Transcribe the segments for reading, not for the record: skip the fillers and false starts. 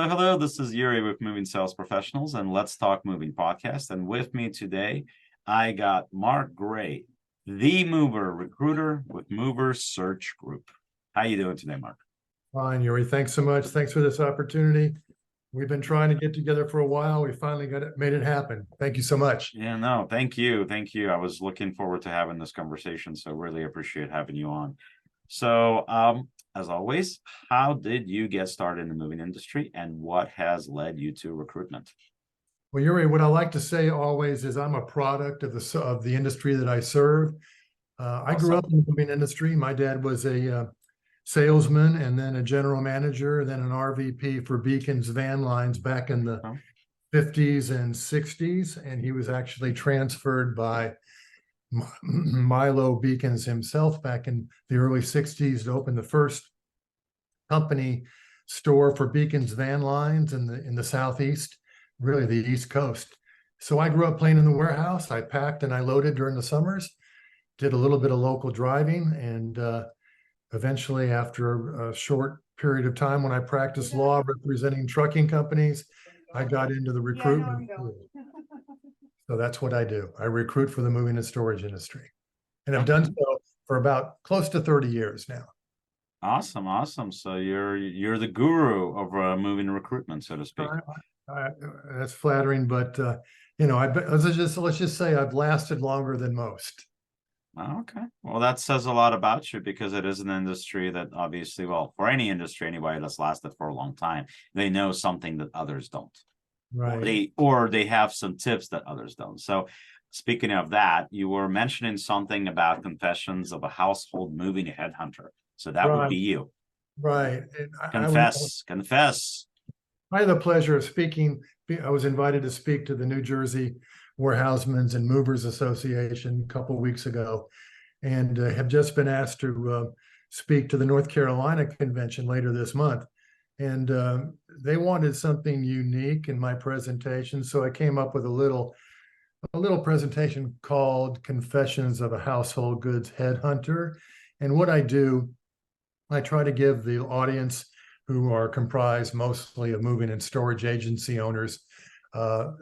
Hello, hello. This is Yuri with Moving Sales Professionals and Let's Talk Moving podcast. And with me today, I got Mark Gray, the mover recruiter with Mover Search Group. How you doing today, Mark? Fine, Yuri. Thanks so much. Thanks for this opportunity. We've been trying to get together for a while. We finally made it happen. Thank you so much. Yeah, no, thank you. Thank you. I was looking forward to having this conversation, so really appreciate having you on. So, as always, how did you get started in the moving industry and what has led you to recruitment? Well, Yuri, what I like to say always is I'm a product of the industry that I serve. I grew up in the moving industry. My dad was a salesman and then a general manager, then an RVP for Beacon's van lines back in the 50s and 60s. And he was actually transferred by Milo Beacons himself back in the early 60s to open the first company store for Beacon's van lines in the Southeast, really the East Coast. So I grew up playing in the warehouse. I packed and I loaded during the summers, did a little bit of local driving, and eventually, after a short period of time when I practiced law representing trucking companies, I got into the recruitment field. So that's what I do. I recruit for the moving and storage industry. And I've done so for about close to 30 years now. Awesome, awesome. So you're the guru of moving recruitment, so to speak. That's flattering, but let's just say I've lasted longer than most. Okay. Well, that says a lot about you because it is an industry that obviously, well, for any industry, anybody that's lasted for a long time, they know something that others don't. Right. Or they have some tips that others don't. So speaking of that, you were mentioning something about confessions of a household moving headhunter. So that would be you. Right. Confess. I had the pleasure of speaking. I was invited to speak to the New Jersey Warehousemen's and Movers Association a couple of weeks ago, and have just been asked to speak to the North Carolina convention later this month. And they wanted something unique in my presentation, so I came up with a little presentation called Confessions of a Household Goods Headhunter. And what I do, I try to give the audience, who are comprised mostly of moving and storage agency owners,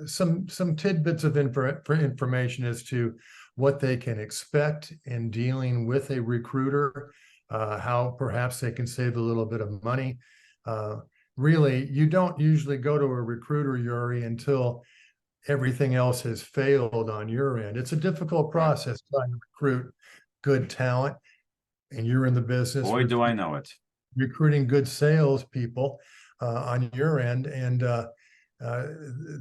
some tidbits of information as to what they can expect in dealing with a recruiter, how perhaps they can save a little bit of money. Really, you don't usually go to a recruiter, Yuri, until everything else has failed on your end. It's a difficult process trying to recruit good talent, and you're in the business. Boy, do I know it. Recruiting good salespeople on your end, and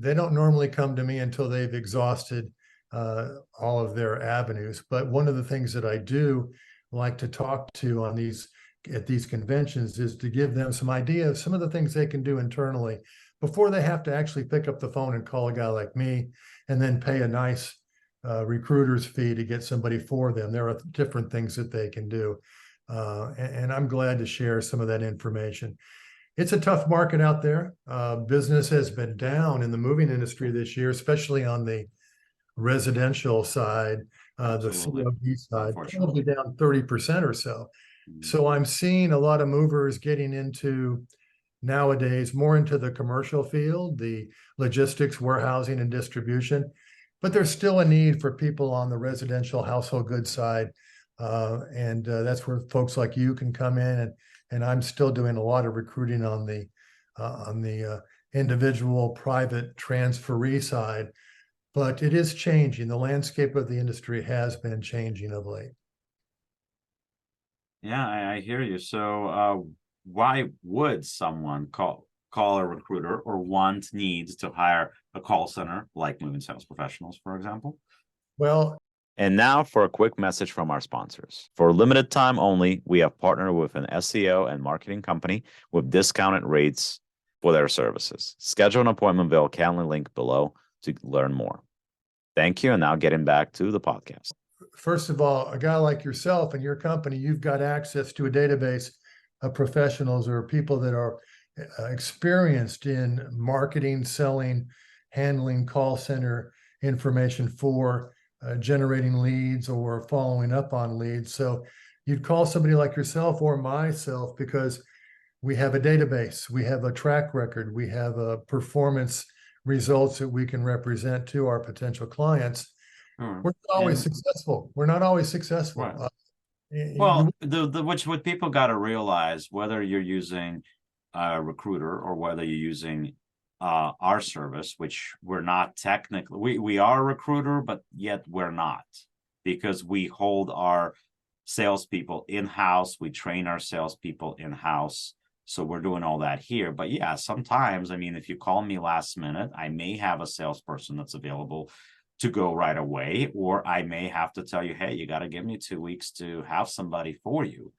they don't normally come to me until they've exhausted all of their avenues. But one of the things that I do like to talk to at these conventions is to give them some idea of some of the things they can do internally before they have to actually pick up the phone and call a guy like me and then pay a nice recruiter's fee to get somebody for them. There are different things that they can do. And I'm glad to share some of that information. It's a tough market out there. Business has been down in the moving industry this year, especially on the residential side, the COD side, probably down 30% or so. So I'm seeing a lot of movers getting into nowadays more into the commercial field, the logistics, warehousing, and distribution. But there's still a need for people on the residential household goods side. And that's where folks like you can come in, and I'm still doing a lot of recruiting on the individual private transferee side, but it is changing. The landscape of the industry has been changing of late. Yeah, I hear you. So why would someone call a recruiter or needs to hire a call center like Moving Sales Professionals, for example? Well, and now for a quick message from our sponsors. For a limited time only, we have partnered with an SEO and marketing company with discounted rates for their services. Schedule an appointment via Calendly link below to learn more. Thank you. And now getting back to the podcast. First of all, a guy like yourself and your company, you've got access to a database of professionals or people that are experienced in marketing, selling, handling call center information for generating leads or following up on leads. So you'd call somebody like yourself or myself because we have a database, we have a track record, we have a performance results that we can represent to our potential clients. Sure. We're not always And- successful. We're not always successful. Right. You, Well, what people got to realize, whether you're using a recruiter or whether you're using our service, which we're not technically, we are a recruiter, but yet we're not, because we hold our salespeople in-house, we train our salespeople in-house. So we're doing all that here. But yeah, sometimes, I mean, if you call me last minute, I may have a salesperson that's available to go right away, or I may have to tell you, hey, you got to give me 2 weeks to have somebody for you.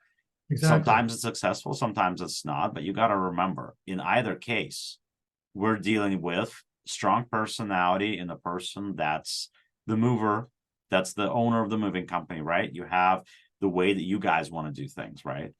exactly. Sometimes it's successful, sometimes it's not, but you got to remember, in either case, we're dealing with strong personality in the person that's the mover, that's the owner of the moving company, right? You have the way that you guys want to do things, right?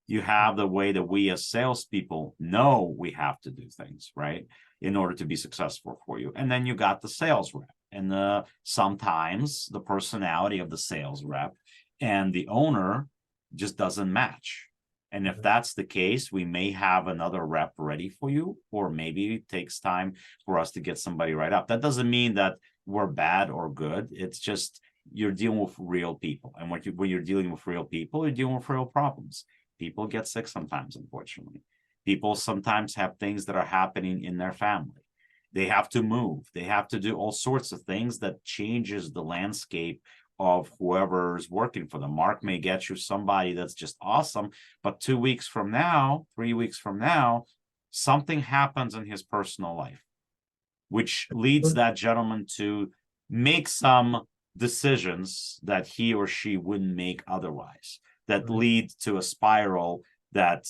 You have the way that we as salespeople know we have to do things, right, in order to be successful for you. And then you got the sales rep, and sometimes the personality of the sales rep and the owner just doesn't match. And if that's the case, we may have another rep ready for you, or maybe it takes time for us to get somebody right up. That doesn't mean that we're bad or good. It's just you're dealing with real people. And when you're dealing with real people, you're dealing with real problems. People get sick sometimes, unfortunately. People sometimes have things that are happening in their family. They have to move. They have to do all sorts of things that changes the landscape of whoever's working for them. Mark may get you somebody that's just awesome, but 2 weeks from now, 3 weeks from now, something happens in his personal life, which leads that gentleman to make some decisions that he or she wouldn't make otherwise, that lead to a spiral that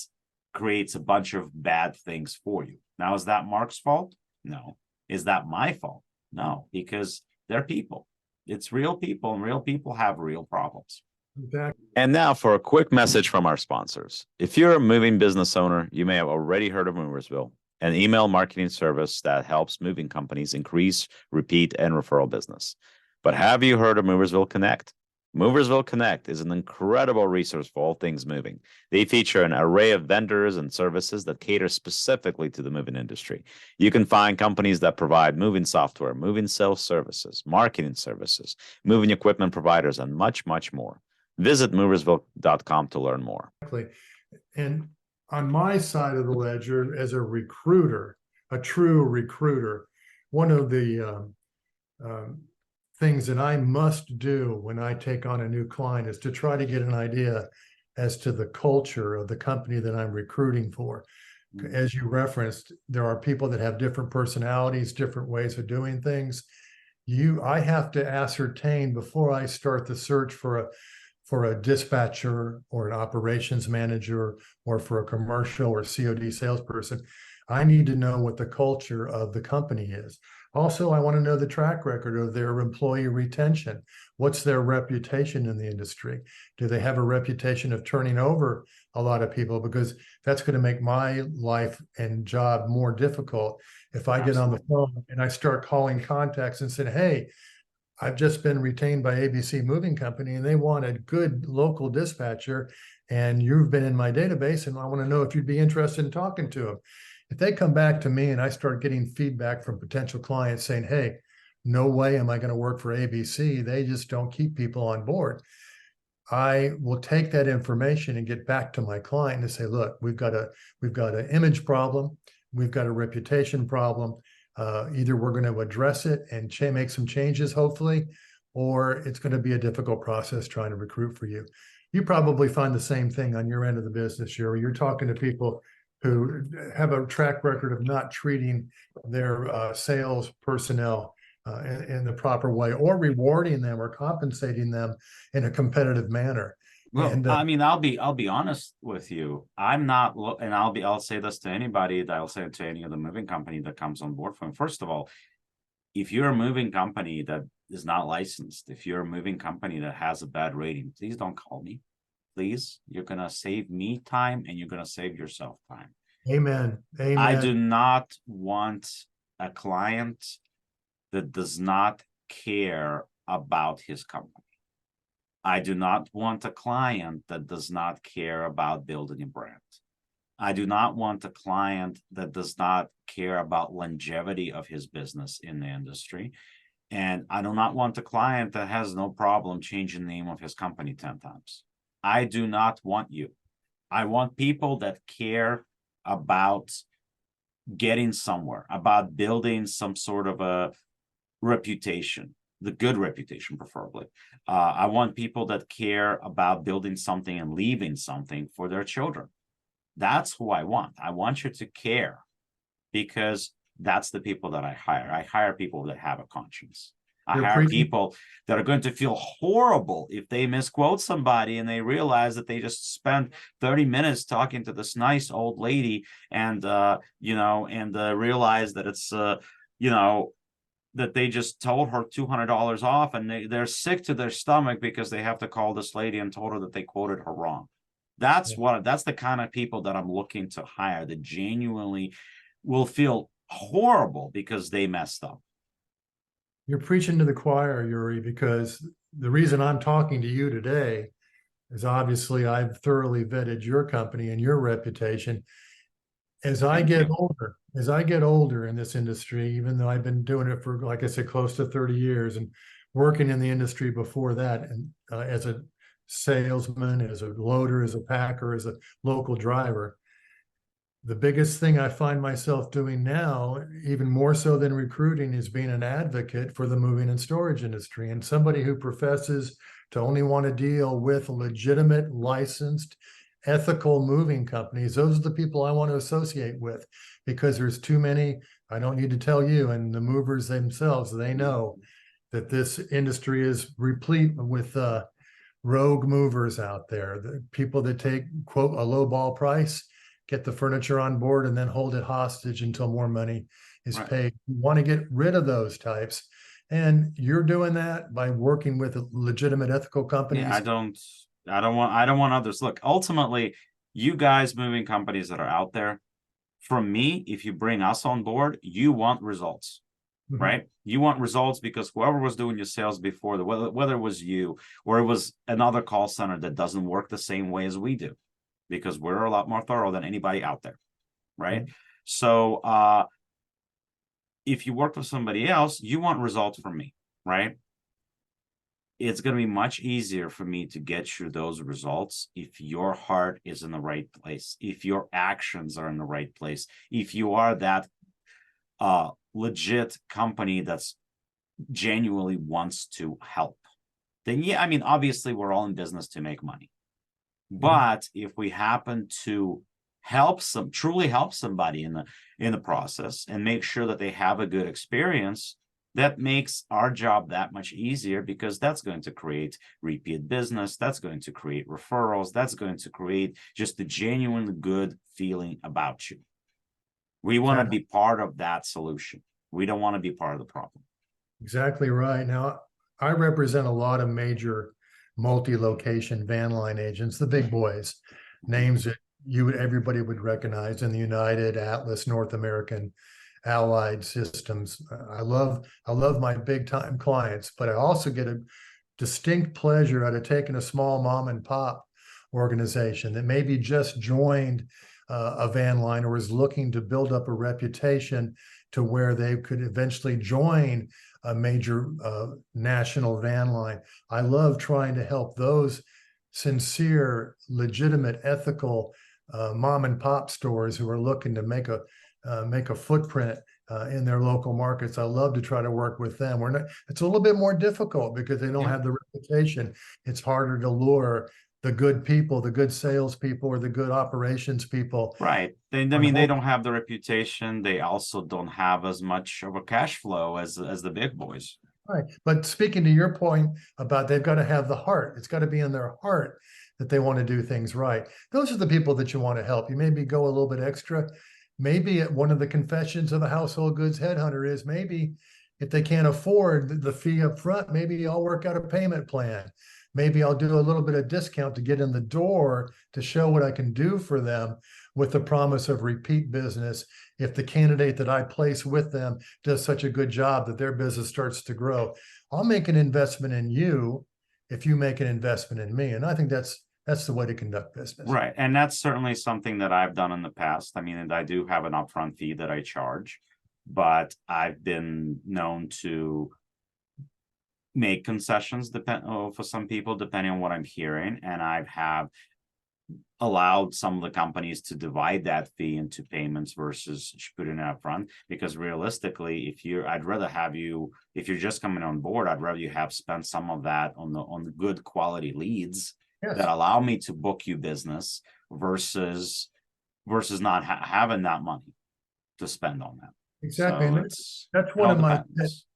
creates a bunch of bad things for you. Now, is that Mark's fault? No. Is that my fault? No, because they're people. It's real people, and real people have real problems. Exactly. And now for a quick message from our sponsors. If you're a moving business owner, you may have already heard of Moversville, an email marketing service that helps moving companies increase, repeat, and referral business. But have you heard of Moversville Connect? Moversville Connect is an incredible resource for all things moving. They feature an array of vendors and services that cater specifically to the moving industry. You can find companies that provide moving software, moving sales services, marketing services, moving equipment providers, and much, much more. Visit moversville.com to learn more. And on my side of the ledger, as a recruiter, a true recruiter, one of the things that I must do when I take on a new client is to try to get an idea as to the culture of the company that I'm recruiting for. As you referenced, there are people that have different personalities, different ways of doing things. I have to ascertain before I start the search for a dispatcher or an operations manager or for a commercial or COD salesperson. I need to know what the culture of the company is. Also, I want to know the track record of their employee retention. What's their reputation in the industry? Do they have a reputation of turning over a lot of people? Because that's going to make my life and job more difficult if I get on the phone and I start calling contacts and said, hey, I've just been retained by ABC Moving Company and they want a good local dispatcher and you've been in my database and I want to know if you'd be interested in talking to them. If they come back to me and I start getting feedback from potential clients saying, hey, no way am I going to work for ABC, they just don't keep people on board, I will take that information and get back to my client and say, look, we've got an image problem, we've got a reputation problem. Either we're going to address it and make some changes, hopefully, or it's going to be a difficult process trying to recruit for you. You probably find the same thing on your end of the business, Yuriy. You're talking to people who have a track record of not treating their sales personnel in the proper way, or rewarding them or compensating them in a competitive manner. Well, And I mean, I'll be honest with you. I'm not, and I'll say this to anybody, that I'll say it to any other moving company that comes on board for me. First of all, if you're a moving company that is not licensed, if you're a moving company that has a bad rating, please don't call me. Please, you're gonna save me time and you're gonna save yourself time. Amen. Amen. I do not want a client that does not care about his company. I do not want a client that does not care about building a brand. I do not want a client that does not care about longevity of his business in the industry. And I do not want a client that has no problem changing the name of his company 10 times. I do not want you. I want people that care about getting somewhere, about building some sort of a reputation, the good reputation, preferably. I want people that care about building something and leaving something for their children. That's who I want. I want you to care, because that's the people that I hire. I hire people that have a conscience. I You're hire preaching. people that are going to feel horrible if they misquote somebody and they realize that they just spent 30 minutes talking to this nice old lady and, realize that it's, that they just told her $200 off, and they're sick to their stomach because they have to call this lady and told her that they quoted her wrong. That's the kind of people that I'm looking to hire, that genuinely will feel horrible because they messed up. You're preaching to the choir, Yuriy, because the reason I'm talking to you today is obviously I've thoroughly vetted your company and your reputation. As I get older in this industry, even though I've been doing it for, like I said, close to 30 years and working in the industry before that, and as a salesman, as a loader, as a packer, as a local driver, the biggest thing I find myself doing now, even more so than recruiting, is being an advocate for the moving and storage industry, and somebody who professes to only want to deal with legitimate, licensed, ethical moving companies. Those are the people I want to associate with, because there's too many. I don't need to tell you, and the movers themselves, they know that this industry is replete with rogue movers out there, the people that take, quote, a low ball price, get the furniture on board, and then hold it hostage until more money is paid. You want to get rid of those types. And you're doing that by working with legitimate ethical companies. Yeah, I don't want others. Look, ultimately, you guys, moving companies that are out there, from me, if you bring us on board, you want results. Right? You want results because whoever was doing your sales before, whether it was you or it was another call center that doesn't work the same way as we do, because we're a lot more thorough than anybody out there, right? So if you work with somebody else, you want results from me, right? It's going to be much easier for me to get you those results if your heart is in the right place, if your actions are in the right place, if you are that legit company that's genuinely wants to help. Then yeah, I mean, obviously we're all in business to make money. But if we happen to truly help somebody in the process and make sure that they have a good experience, that makes our job that much easier, because that's going to create repeat business, that's going to create referrals, that's going to create just a genuine good feeling about you. We want to be part of that solution. We don't want to be part of the problem. Exactly right. Now, I represent a lot of major multi-location van line agents, the big boys, names that everybody would recognize in the United, Atlas, North American, Allied systems. I love my big time clients, but I also get a distinct pleasure out of taking a small mom and pop organization that maybe just joined a van line or is looking to build up a reputation to where they could eventually join a major national van line. I love trying to help those sincere, legitimate, ethical mom and pop stores who are looking to make a footprint in their local markets. I love to try to work with them. It's a little bit more difficult because they don't have the reputation. It's harder to lure the good people, the good salespeople, or the good operations people. Right. They don't have the reputation. They also don't have as much of a cash flow as the big boys. Right. But speaking to your point about they've got to have the heart, it's got to be in their heart that they want to do things right. Those are the people that you want to help. You maybe go a little bit extra. Maybe one of the confessions of a household goods headhunter is maybe if they can't afford the fee up front, maybe I'll work out a payment plan. Maybe I'll do a little bit of discount to get in the door to show what I can do for them, with the promise of repeat business if the candidate that I place with them does such a good job that their business starts to grow. I'll make an investment in you if you make an investment in me. And I think that's That's the way to conduct business. Right. And that's certainly something that I've done in the past. I mean, and I do have an upfront fee that I charge, but I've been known to make concessions for some people, depending on what I'm hearing. And I have allowed some of the companies to divide that fee into payments versus putting it up front, because realistically, I'd rather have you, if you're just coming on board, I'd rather you have spent some of that on the good quality leads that allow me to book you business versus not having that money to spend on that. Exactly. So And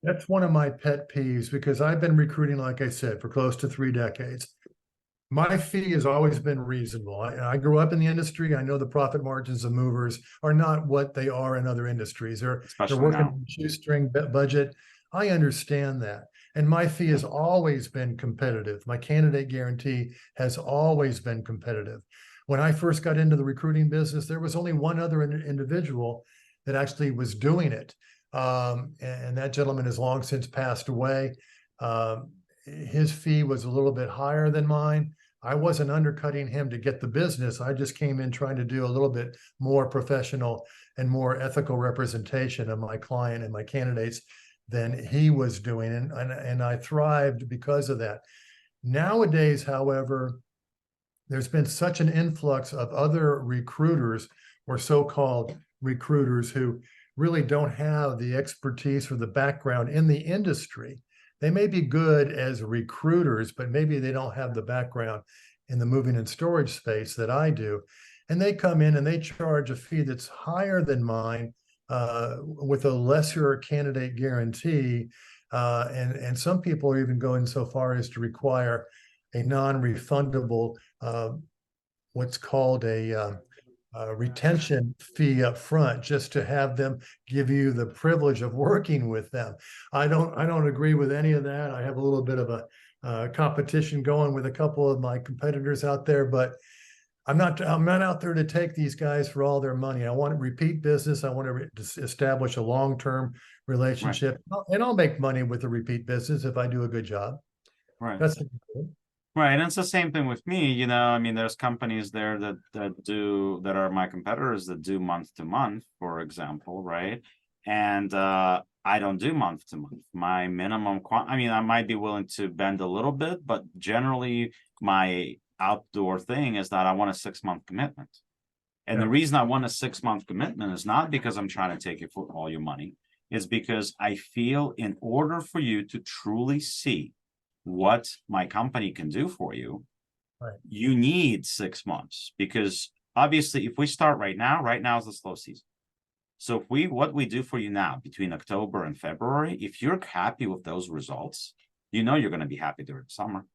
that's one of my pet peeves, because I've been recruiting, like I said, for close to 3 decades. My fee has always been reasonable. I grew up in the industry. I know the profit margins of movers are not what they are in other industries. They're working on a shoestring budget. I understand that. And my fee has always been competitive. My candidate guarantee has always been competitive. When I first got into the recruiting business, there was only one other individual that actually was doing it. And that gentleman has long since passed away. His fee was a little bit higher than mine. I wasn't undercutting him to get the business. I just came in trying to do a little bit more professional and more ethical representation of my client and my candidates than he was doing. And I thrived because of that. Nowadays, however, there's been such an influx of other recruiters or so-called recruiters who really don't have the expertise or the background in the industry. They may be good as recruiters, but maybe they don't have the background in the moving and storage space that I do. And they come in and they charge a fee that's higher than mine with a lesser candidate guarantee. And some people are even going so far as to require a non-refundable, what's called a retention fee up front, just to have them give you the privilege of working with them. I don't agree with any of that. I have a little bit of a competition going with a couple of my competitors out there, but I'm not out there to take these guys for all their money. I want repeat business. I want to establish a long-term relationship, and I'll make money with the repeat business if I do a good job. Right. That's right. And it's the same thing with me. I mean, there's companies there that are my competitors that do month to month, for example, right? And I don't do month to month. My minimum I mean, I might be willing to bend a little bit, but generally my outdoor thing is that I want a 6-month commitment. And the reason I want a 6-month commitment is not because I'm trying to take you for all your money. It's because I feel in order for you to truly see what my company can do for you, you need 6 months, because obviously if we start right now is the slow season. So if what we do for you now between October and February, if you're happy with those results, you're going to be happy during the summer.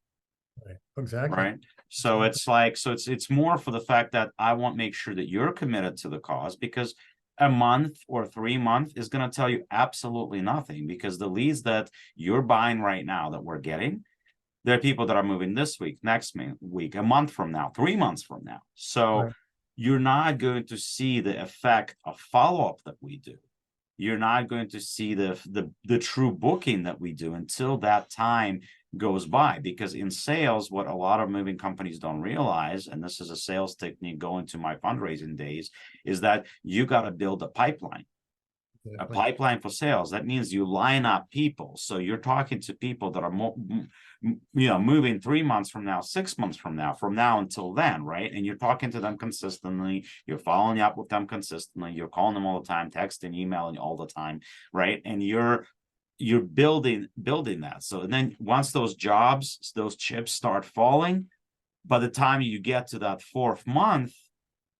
right. Exactly. Right. So it's like, it's more for the fact that I want to make sure that you're committed to the cause, because a month or 3 months is going to tell you absolutely nothing, because the leads that you're buying right now that we're getting, there are people that are moving this week, next week, a month from now, 3 months from now. So you're not going to see the effect of follow-up that we do. You're not going to see the true booking that we do until that time goes by, because in sales, what a lot of moving companies don't realize, and this is a sales technique going to my fundraising days, is that you got to build a pipeline. A pipeline for sales. That means you line up people. So you're talking to people that are moving 3 months from now, 6 months from now until then, right? And you're talking to them consistently. You're following up with them consistently. You're calling them all the time, texting, emailing all the time, right? And you're building that. So then once those chips start falling, by the time you get to that 4th month,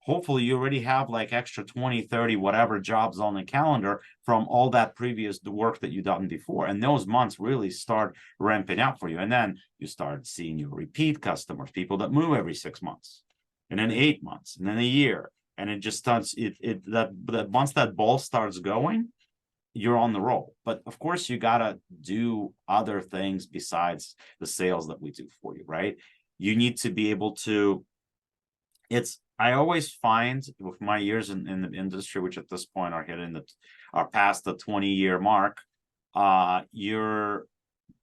hopefully you already have like extra 20, 30, whatever jobs on the calendar from all that previous work that you've done before. And those months really start ramping up for you. And then you start seeing your repeat customers, people that move every 6 months, and then 8 months, and then a year. And it just starts, that once that ball starts going, you're on the roll. But of course, you got to do other things besides the sales that we do for you, right? You need to be able to, I always find with my years in the industry, which at this point are past the 20-year mark, you're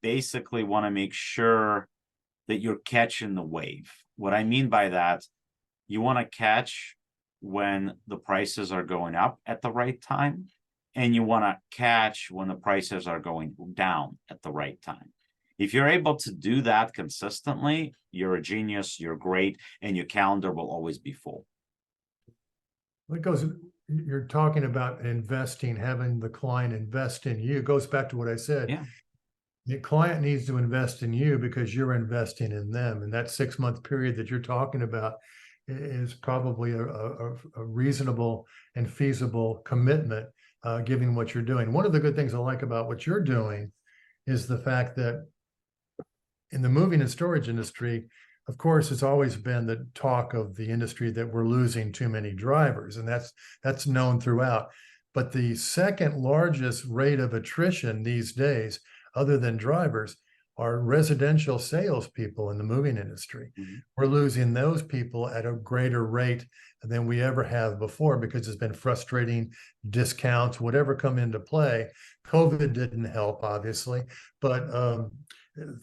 basically want to make sure that you're catching the wave. What I mean by that, you want to catch when the prices are going up at the right time, and you want to catch when the prices are going down at the right time. If you're able to do that consistently, you're a genius, you're great, and your calendar will always be full. You're talking about investing, having the client invest in you. It goes back to what I said. Yeah. The client needs to invest in you because you're investing in them. And that 6-month period that you're talking about is probably a reasonable and feasible commitment, given what you're doing. One of the good things I like about what you're doing is the fact that in the moving and storage industry, of course, it's always been the talk of the industry that we're losing too many drivers, and that's known throughout. But the second largest rate of attrition these days, other than drivers, are residential salespeople in the moving industry. Mm-hmm. We're losing those people at a greater rate than we ever have before because it's been frustrating, discounts, whatever come into play. COVID didn't help, obviously, but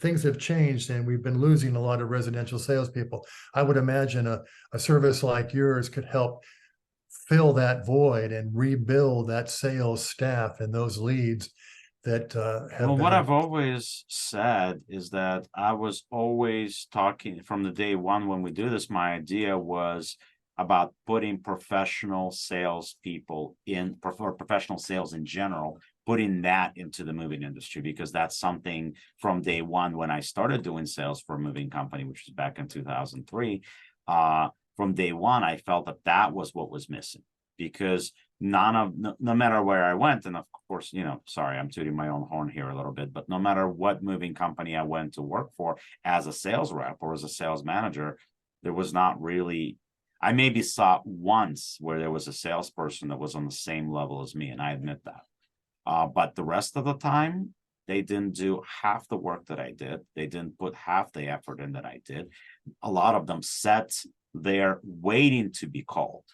things have changed and we've been losing a lot of residential salespeople. I would imagine a service like yours could help fill that void and rebuild that sales staff and those leads that have Well, been. what I've always said is that I was always talking from the day one when we do this. My idea was about putting professional salespeople in, for professional sales in general, putting that into the moving industry, because that's something from day one when I started doing sales for a moving company, which was back in 2003. From day one, I felt that that was what was missing, because no matter where I went, and of course, sorry, I'm tooting my own horn here a little bit, but no matter what moving company I went to work for as a sales rep or as a sales manager, there was not really, I maybe saw once where there was a salesperson that was on the same level as me, and I admit that. But the rest of the time, they didn't do half the work that I did. They didn't put half the effort in that I did. A lot of them sat there waiting to be called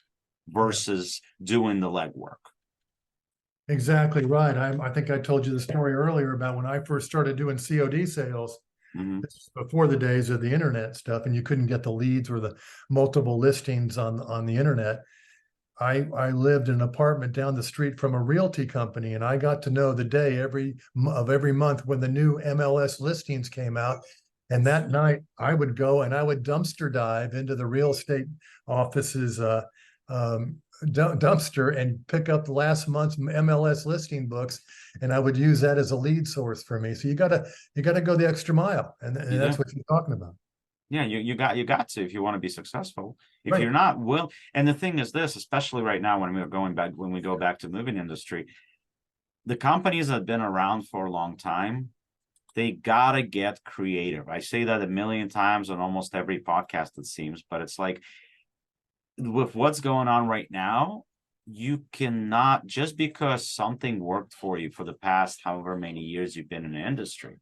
versus doing the legwork. Exactly right. I think I told you the story earlier about when I first started doing COD sales. Mm-hmm. This is before the days of the internet stuff, and you couldn't get the leads or the multiple listings on the internet. I lived in an apartment down the street from a realty company, and I got to know the day every month when the new MLS listings came out. And that night I would go and I would dumpster dive into the real estate office's dumpster and pick up last month's MLS listing books, and I would use that as a lead source for me. So you gotta go the extra mile, and that's what you're talking about. Yeah, you got to, if you want to be successful. If Right. you're not and the thing is this, especially right now when we go back to the moving industry, the companies that have been around for a long time, they gotta get creative. I say that a million times on almost every podcast, it seems, but it's like, with what's going on right now, you cannot, just because something worked for you for the past however many years you've been in the industry,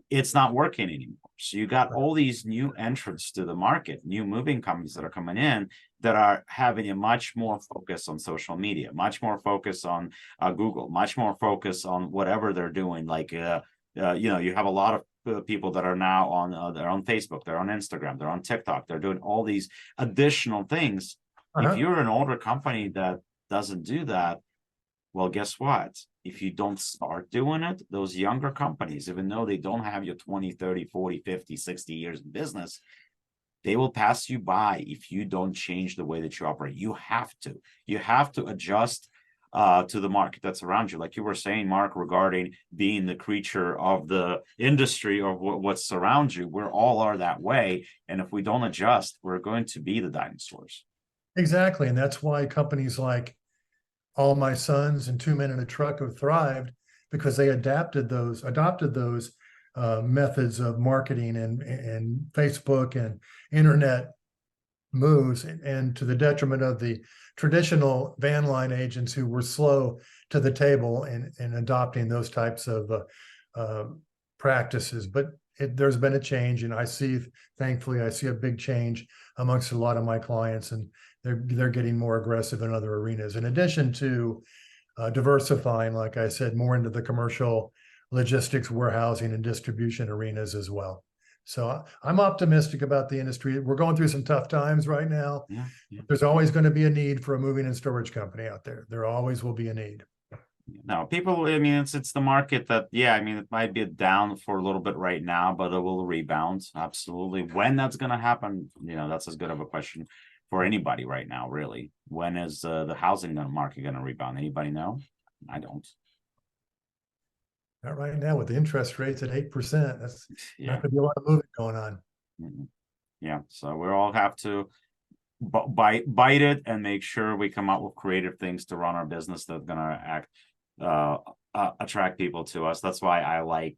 it's not working anymore. So you got all these new entrants to the market, new moving companies that are coming in that are having a much more focus on social media, much more focus on Google, much more focus on whatever they're doing. Like, you have a lot of people that are now they're on Facebook, they're on Instagram, they're on TikTok, they're doing all these additional things. If you're an older company that doesn't do that, well, guess what? If you don't start doing it, those younger companies, even though they don't have your 20, 30, 40, 50, 60 years in business, they will pass you by if you don't change the way that you operate. You have to adjust to the market that's around you. Like you were saying, Mark, regarding being the creature of the industry or what's around you, we all are that way. And if we don't adjust, we're going to be the dinosaurs. Exactly. And that's why companies like All My Sons and 2 Men in a Truck have thrived, because they adopted those methods of marketing and Facebook and internet moves, and to the detriment of the traditional van line agents who were slow to the table in adopting those types of practices. But there's been a change, and thankfully I see a big change amongst a lot of my clients, and they're getting more aggressive in other arenas, in addition to diversifying, like I said, more into the commercial logistics, warehousing, and distribution arenas as well. So I'm optimistic about the industry. We're going through some tough times right now. Yeah, yeah. There's always going to be a need for a moving and storage company out there. There always will be a need. No, people, I mean, it's the market that, yeah, I mean, it might be down for a little bit right now, but it will rebound. Absolutely. When that's going to happen, that's as good of a question for anybody right now, really. When is the housing market going to rebound? Anybody know? I don't. Not right now with the interest rates at 8%. That's Yeah. not going to be a lot of movement going on. Yeah. So we all have to bite it and make sure we come up with creative things to run our business that's going to attract people to us. That's why I like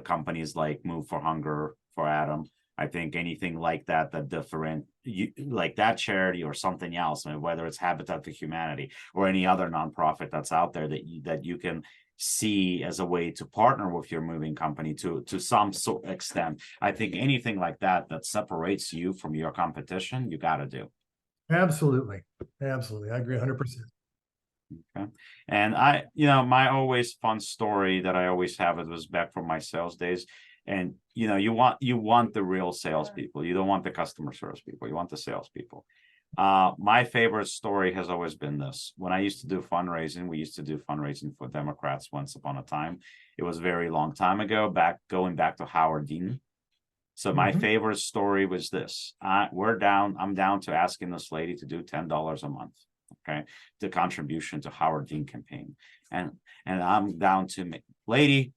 companies like Move for Hunger for Adam. I think anything like that different, like that charity or something else, I mean, whether it's Habitat for Humanity or any other nonprofit that's out there that you can see as a way to partner with your moving company to some sort of extent. I think anything like that separates you from your competition, you got to do. Absolutely. Absolutely. I agree 100%. Okay. And my always fun story that I always have, it was back from my sales days. And you want the real salespeople. You don't want the customer service people. You want the salespeople. My favorite story has always been this. When I used to do fundraising, we used to do fundraising for Democrats once upon a time. It was a very long time ago, going back to Howard Dean. So my favorite story was this. I'm down to asking this lady to do $10 a month. Okay, the contribution to Howard Dean campaign. And I'm down to, lady,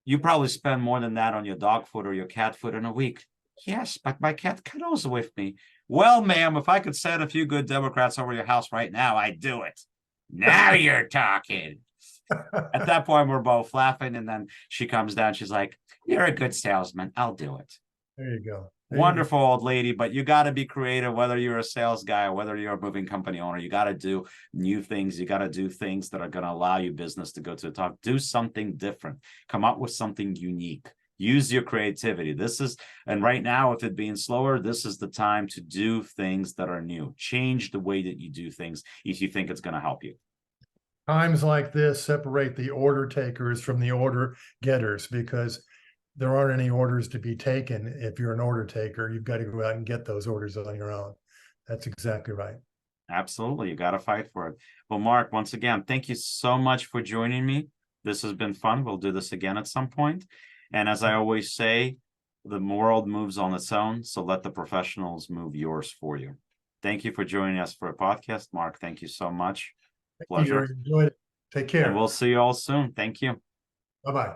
you probably spend more than that on your dog food or your cat food in a week. Yes, but my cat cuddles with me. Well, ma'am, if I could send a few good Democrats over your house right now, I'd do it. Now you're talking. At that point, we're both laughing. And then she comes down. She's like, you're a good salesman. I'll do it. There you go. Wonderful old lady, but you got to be creative, whether you're a sales guy or whether you're a moving company owner. You got to do new things. You got to do things that are going to allow you business to go to the top. Do something different. Come up with something unique. Use your creativity. And right now, with it being slower, this is the time to do things that are new. Change the way that you do things if you think it's going to help you. Times like this separate the order takers from the order getters, because there aren't any orders to be taken. If you're an order taker, you've got to go out and get those orders on your own. That's exactly right. Absolutely. You got to fight for it. Well, Mark, once again, thank you so much for joining me. This has been fun. We'll do this again at some point. And as I always say, the world moves on its own, so let the professionals move yours for you. Thank you for joining us for a podcast. Mark, thank you so much. Pleasure. Enjoyed it. Take care. And we'll see you all soon. Thank you. Bye-bye.